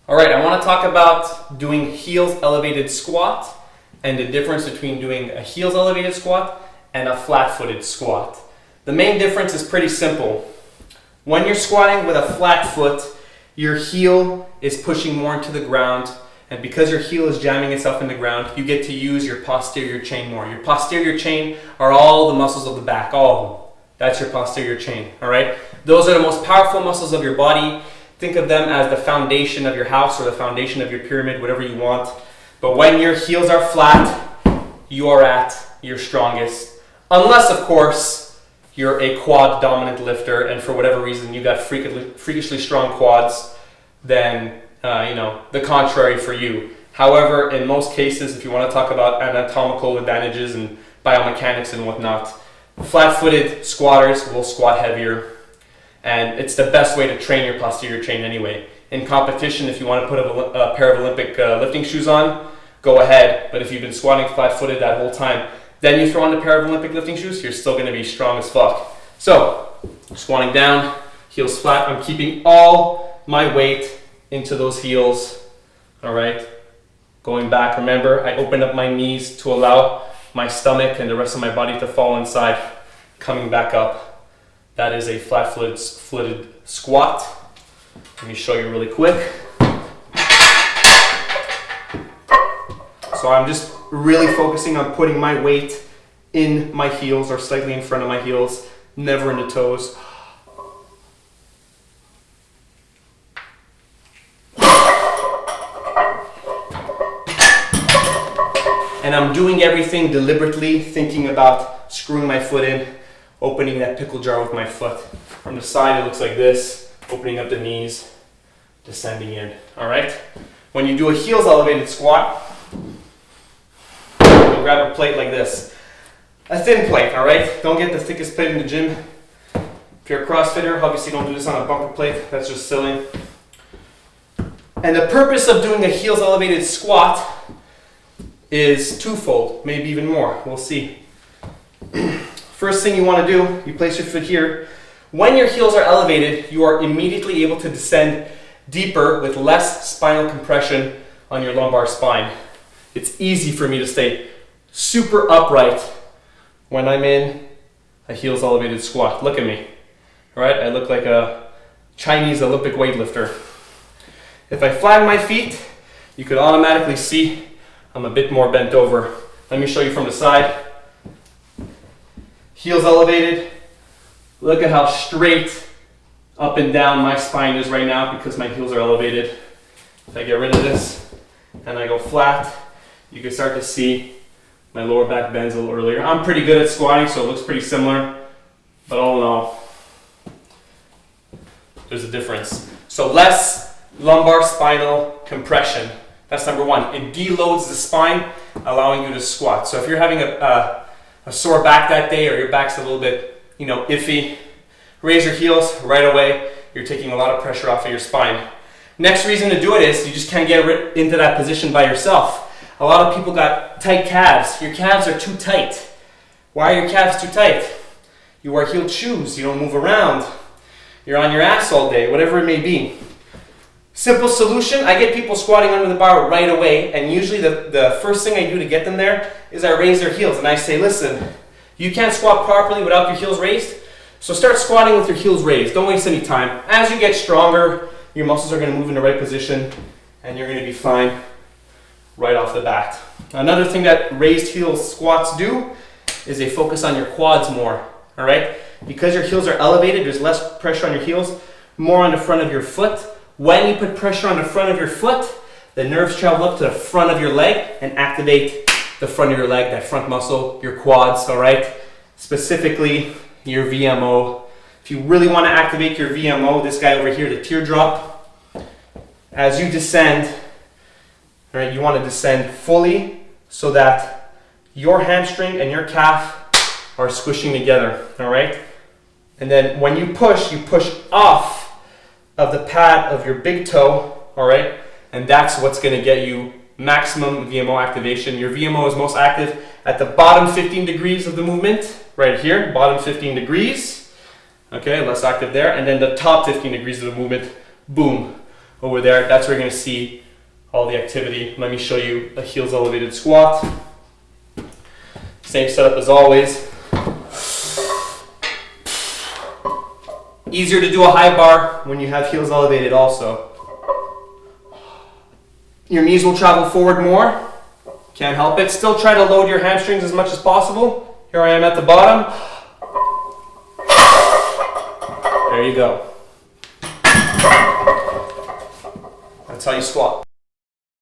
All right, I want to talk about doing heels elevated squat and the difference between doing a heels elevated squat and a flat-footed squat. The main difference is pretty simple. When you're squatting with a flat foot, your heel is pushing more into the ground, and because your heel is jamming itself in the ground, you get to use your posterior chain more. Your posterior chain are all the muscles of the back, all of them. That's your posterior chain, all right? Those are the most powerful muscles of your body. Think of them as the foundation of your house or the foundation of your pyramid, whatever you want. But when your heels are flat, you are at your strongest. Unless, of course, you're a quad dominant lifter and for whatever reason you got freakishly strong quads, then the contrary for you. However, in most cases, if you want to talk about anatomical advantages and biomechanics and whatnot, flat-footed squatters will squat heavier. And it's the best way to train your posterior chain anyway. In competition, if you want to put a pair of Olympic lifting shoes on, go ahead. But if you've been squatting flat-footed that whole time, then you throw on a pair of Olympic lifting shoes, you're still going to be strong as fuck. So, squatting down, heels flat. I'm keeping all my weight into those heels. All right. Going back, remember, I open up my knees to allow my stomach and the rest of my body to fall inside. Coming back up. That is a flat-footed squat. Let me show you really quick. So I'm just really focusing on putting my weight in my heels or slightly in front of my heels, never in the toes. And I'm doing everything deliberately, thinking about screwing my foot in, opening that pickle jar with my foot. From the side, it looks like this, opening up the knees, descending in, all right? When you do a heels elevated squat, you grab a plate like this. A thin plate, all right? Don't get the thickest plate in the gym. If you're a CrossFitter, obviously don't do this on a bumper plate. That's just silly. And the purpose of doing a heels elevated squat is twofold, maybe even more. We'll see. First thing you want to do, you place your foot here. When your heels are elevated, you are immediately able to descend deeper with less spinal compression on your lumbar spine. It's easy for me to stay super upright when I'm in a heels elevated squat. Look at me. All right, I look like a Chinese Olympic weightlifter. If I flatten my feet, you could automatically see I'm a bit more bent over. Let me show you from the side. Heels elevated. Look at how straight up and down my spine is right now because my heels are elevated. If I get rid of this and I go flat, you can start to see my lower back bends a little earlier. I'm pretty good at squatting, so it looks pretty similar, but all in all, there's a difference. So less lumbar spinal compression. That's number one. It deloads the spine, allowing you to squat. So if you're having a sore back that day or your back's a little bit, iffy, raise your heels right away. You're taking a lot of pressure off of your spine. Next reason to do it is you just can't get into that position by yourself. A lot of people got tight calves. Your calves are too tight. Why are your calves too tight? You wear heeled shoes. You don't move around. You're on your ass all day, whatever it may be. Simple solution, I get people squatting under the bar right away, and usually the first thing I do to get them there is I raise their heels, and I say, listen, you can't squat properly without your heels raised, so start squatting with your heels raised. Don't waste any time. As you get stronger, your muscles are going to move in the right position, and you're going to be fine right off the bat. Another thing that raised heel squats do is they focus on your quads more, all right? Because your heels are elevated, there's less pressure on your heels, more on the front of your foot. When you put pressure on the front of your foot, the nerves travel up to the front of your leg and activate the front of your leg, that front muscle, your quads, all right? Specifically, your VMO. If you really want to activate your VMO, this guy over here, the teardrop, as you descend, all right, you want to descend fully so that your hamstring and your calf are squishing together, all right? And then when you push off of the pad of your big toe, all right? And that's what's gonna get you maximum VMO activation. Your VMO is most active at the bottom 15 degrees of the movement, right here, bottom 15 degrees, okay, less active there, and then the top 15 degrees of the movement, boom, over there. That's where you're going to see all the activity. Let me show you a heels elevated squat. Same setup as always. Easier to do a high bar when you have heels elevated also. Your knees will travel forward more. Can't help it. Still try to load your hamstrings as much as possible. Here I am at the bottom. There you go. That's how you squat.